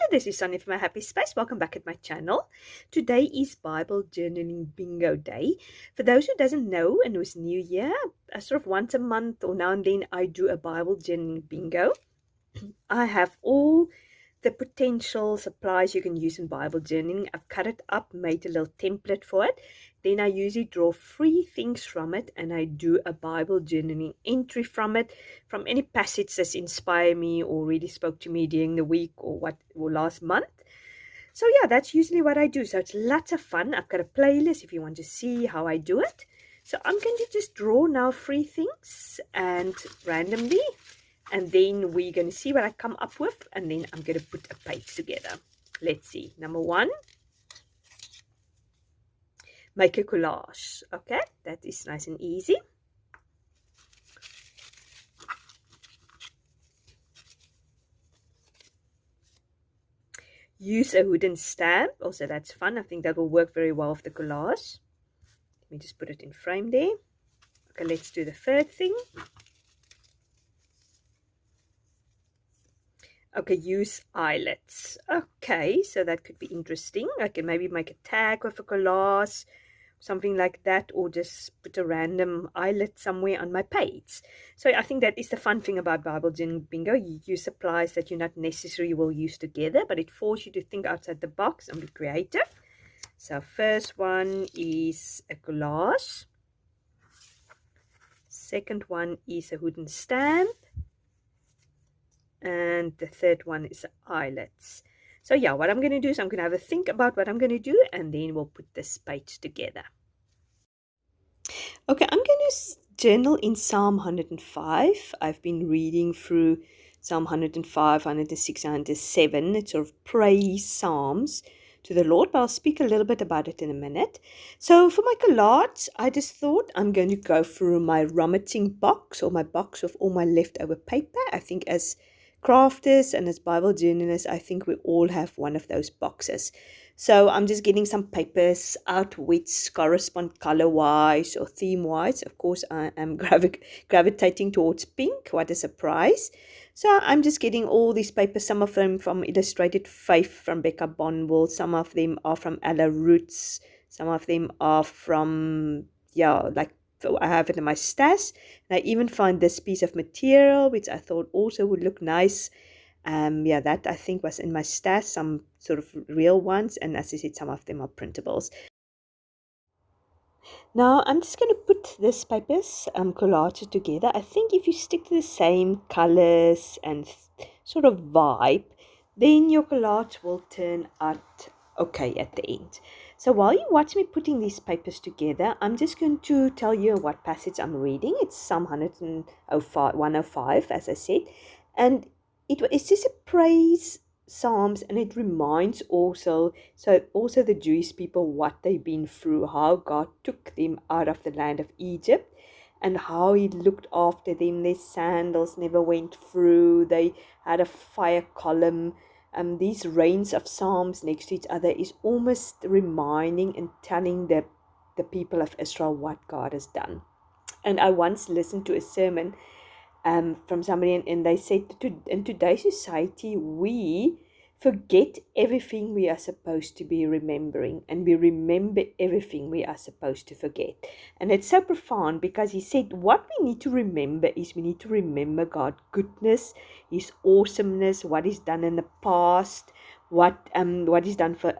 Hello, this is Sonja from My Happy Space. Welcome back at my channel. Today is Bible Journaling Bingo Day. For those who doesn't know and who's new here, sort of once a month or now and then I do a Bible Journaling Bingo. I have all the potential supplies you can use in Bible journaling. I've cut it up, made a little template for it. Then I usually draw 3 things from it and I do a Bible journaling entry from it, from any passage that's inspired me or really spoke to me during the week or last month. So yeah, that's usually what I do. So it's lots of fun. I've got a playlist if you want to see how I do it. So I'm going to just draw now 3 things and randomly. And then we're going to see what I come up with. And then I'm going to put a page together. Let's see. Number 1. Make a collage. Okay, that is nice and easy. Use a wooden stamp. Also, that's fun. I think that will work very well with the collage. Let me just put it in frame there. Okay, let's do the third thing. Okay, use eyelets. Okay, so that could be interesting. I can maybe make a tag with a collage, something like that, or just put a random eyelet somewhere on my page. So I think that is the fun thing about Bible Journaling Bingo. You use supplies that you not necessarily will use together, but it forces you to think outside the box and be creative. So first one is a collage. Second one is a wooden stamp. And the third one is eyelets. So yeah, what I'm going to do is I'm going to have a think about what I'm going to do, and then we'll put this page together. Okay, I'm going to journal in Psalm 105. I've been reading through Psalm 105, 106, 107. It's sort of praise psalms to the Lord, but I'll speak a little bit about it in a minute. So for my collage, I just thought I'm going to go through my rummaging box, or my box of all my leftover paper. I think as crafters and as Bible journalists, I think we all have one of those boxes. So I'm just getting some papers out which correspond color-wise or theme-wise. Of course, I am gravitating towards pink. What a surprise. So I'm just getting all these papers, some of them from Illustrated Faith from Becca Bonwell, some of them are from Ella Roots, some of them are from, I have it in my stash. And I even found this piece of material, which I thought also would look nice. That I think was in my stash, some sort of real ones. And as I said, some of them are printables. Now, I'm just going to put this papers collage together. I think if you stick to the same colors and sort of vibe, then your collage will turn out okay at the end. So while you watch me putting these papers together, I'm just going to tell you what passage I'm reading. It's Psalm 105, as I said. And it's just a praise psalms, and it reminds also the Jewish people what they've been through, how God took them out of the land of Egypt and how he looked after them. Their sandals never went through. They had a fire column. These reigns of psalms next to each other is almost reminding and telling the people of Israel what God has done. And I once listened to a sermon from somebody, and they said, in today's society, we forget everything we are supposed to be remembering, and we remember everything we are supposed to forget. And it's so profound, because he said what we need to remember is we need to remember God's goodness, his awesomeness, what he's done in the past, what he's done for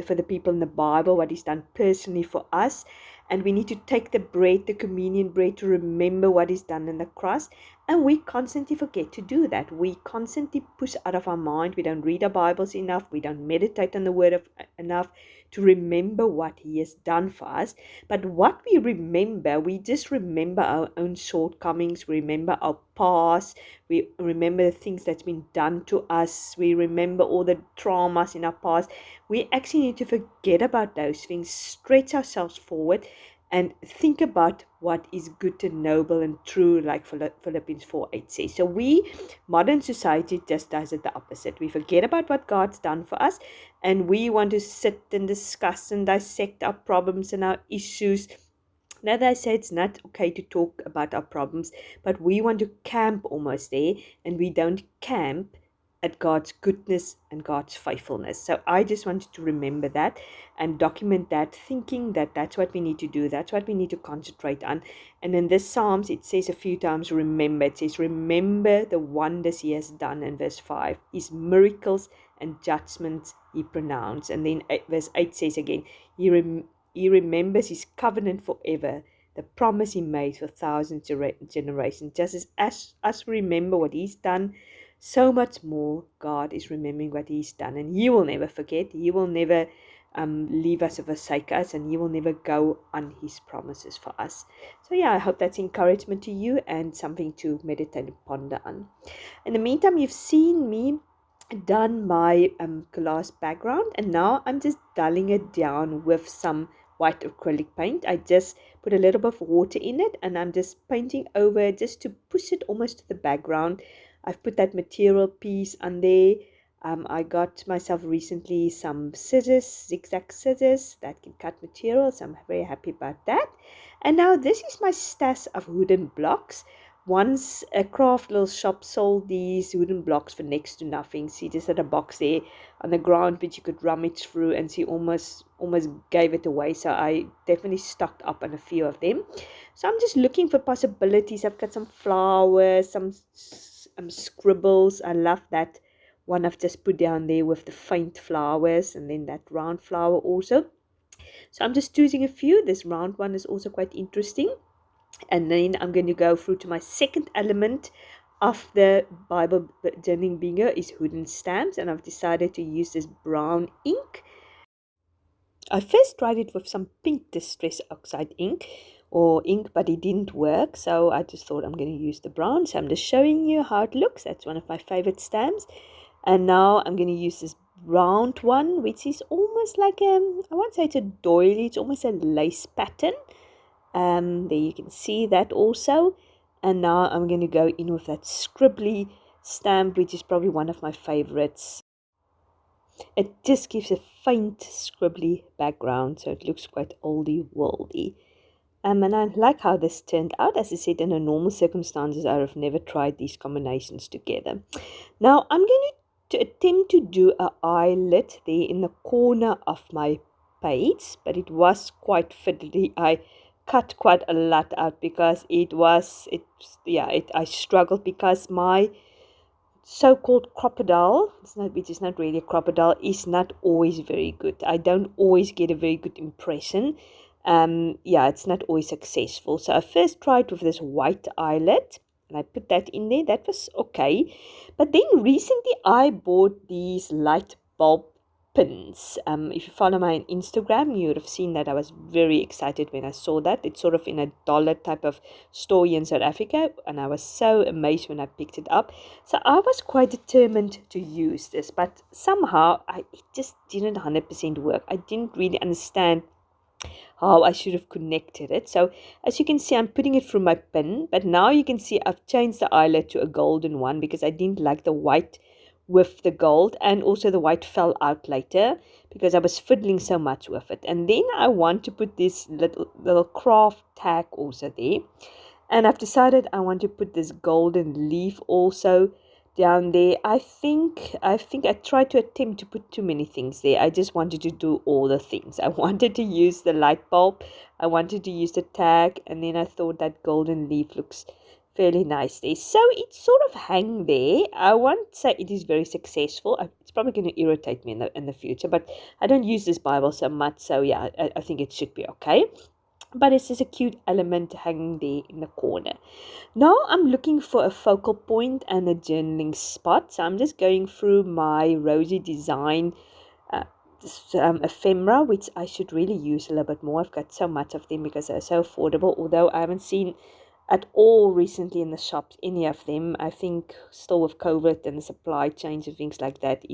the people in the Bible, what he's done personally for us. And we need to take the bread, the communion bread, to remember what is done in the cross. And we constantly forget to do that. We constantly push out of our mind. We don't read our Bibles enough. We don't meditate on the Word enough to remember what he has done for us. But what we remember, we just remember our own shortcomings. We remember our past. We remember the things that's been done to us. We remember all the traumas in our past. We actually need to forget about those things, stretch ourselves forward, and think about what is good and noble and true, like Philippians 4:8 says. So modern society just does it the opposite. We forget about what God's done for us, and we want to sit and discuss and dissect our problems and our issues. Now, I say it's not okay to talk about our problems, but we want to camp almost there, and we don't camp at God's goodness and God's faithfulness. So I just wanted to remember that and document that, thinking that that's what we need to do. That's what we need to concentrate on. And in this Psalms, it says a few times, remember. It says, remember the wonders he has done in verse 5. His miracles and judgments he pronounced. And then verse 8 says again, he remembers his covenant forever, the promise he made for thousands generations. Just as us remember what he's done, so much more God is remembering what he's done. And he will never forget. He will never leave us or forsake us. And he will never go on his promises for us. So yeah, I hope that's encouragement to you and something to meditate and ponder on. In the meantime, you've seen me done my glass background, and now I'm just dulling it down with some white acrylic paint. I just put a little bit of water in it, and I'm just painting over just to push it almost to the background. I've put that material piece on there. I got myself recently some scissors, zigzag scissors that can cut material, so I'm very happy about that. And now this is my stash of wooden blocks. Once a craft little shop sold these wooden blocks for next to nothing. She just had a box there on the ground which you could rummage through, and she almost gave it away. So I definitely stocked up on a few of them. So I'm just looking for possibilities. I've got some flowers, some scribbles. I love that one I've just put down there with the faint flowers, and then that round flower also. So I'm just choosing a few. This round one is also quite interesting. And then I'm going to go through to my second element of the Bible journaling bingo is wooden stamps, and I've decided to use this brown ink. I first tried it with some pink distress oxide ink, but it didn't work, so I just thought I'm going to use the brown. So I'm just showing you how it looks. That's one of my favorite stamps. And now I'm going to use this round one, which is almost like I won't say it's a doily, it's almost a lace pattern. There you can see that also. And now I'm going to go in with that scribbly stamp, which is probably one of my favorites. It just gives a faint scribbly background, so it looks quite oldie worldy. And I like how this turned out. As I said, in a normal circumstances, I would have never tried these combinations together. Now I'm going to attempt to do an eyelet there in the corner of my page, but it was quite fiddly. I cut quite a lot out because I struggled because my so-called crocodile, which is not really a crocodile, is not always very good. I don't always get a very good impression. It's not always successful. So I first tried with this white eyelet, and I put that in there. That was okay. But then recently I bought these light bulb pins. If you follow my Instagram, you would have seen that I was very excited when I saw that. It's sort of in a dollar type of store here in South Africa, and I was so amazed when I picked it up. So I was quite determined to use this, but somehow it just didn't 100% work. I didn't really understand how I should have connected it. So as you can see, I'm putting it through my pin, but now you can see I've changed the eyelet to a golden one because I didn't like the white with the gold, and also the white fell out later because I was fiddling so much with it. And then I want to put this little craft tag also there, and I've decided I want to put this golden leaf also down there. I think I tried to attempt to put too many things there. I just wanted to do all the things. I wanted to use the light bulb, I wanted to use the tag, and then I thought that golden leaf looks fairly nice there. So it's sort of hang there. I won't say it is very successful. It's probably going to irritate me in the future, but I don't use this Bible so much, so yeah, I think it should be okay. But it's just a cute element hanging there in the corner. Now I'm looking for a focal point and a journaling spot. So I'm just going through my Rosy Design ephemera, which I should really use a little bit more. I've got so much of them because they're so affordable, although I haven't seen at all recently in the shops any of them. I think still with COVID and the supply chains and things like that,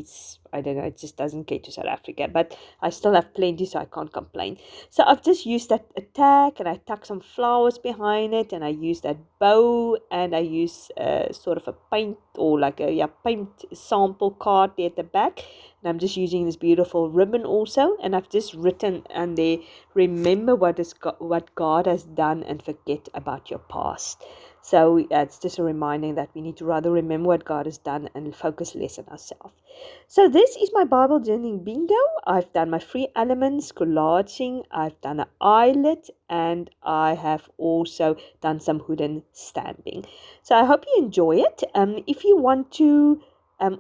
I don't know, it just doesn't get to South Africa, but I still have plenty, so I can't complain. So I've just used that tag, and I tuck some flowers behind it, and I use that bow, and I use sort of a paint or like a paint sample card there at the back, and I'm just using this beautiful ribbon also, and I've just written and they remember what God has done and forget about your past. So it's just a reminder that we need to rather remember what God has done and focus less on ourselves. So this is my Bible journaling bingo. I've done my 3 elements, collaging, I've done an eyelet, and I have also done some hidden stamping. So I hope you enjoy it. If you want to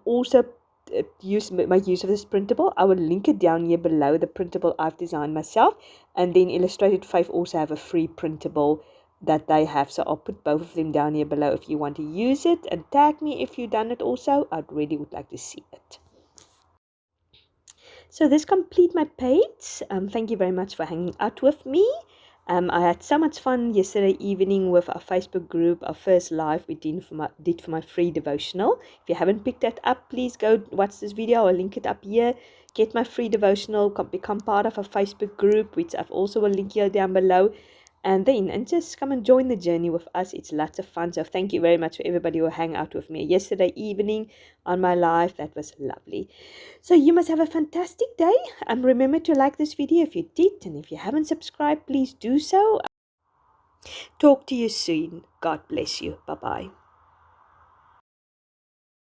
also make use of this printable, I will link it down here below, the printable I've designed myself. And then Illustrated Faith also have a free printable that they have. So I'll put both of them down here below if you want to use it, and tag me if you've done it also. I'd really would like to see it. So this complete my page. Thank you very much for hanging out with me. I had so much fun yesterday evening with our Facebook group, our first live we did for my free devotional. If you haven't picked that up, please go watch this video. I'll link it up here. Get my free devotional, become part of our Facebook group, which I've also will link here down below. And just come and join the journey with us. It's lots of fun. So thank you very much for everybody who hung out with me yesterday evening on my live. That was lovely. So you must have a fantastic day. Remember to like this video if you did. And if you haven't subscribed, please do so. Talk to you soon. God bless you. Bye-bye.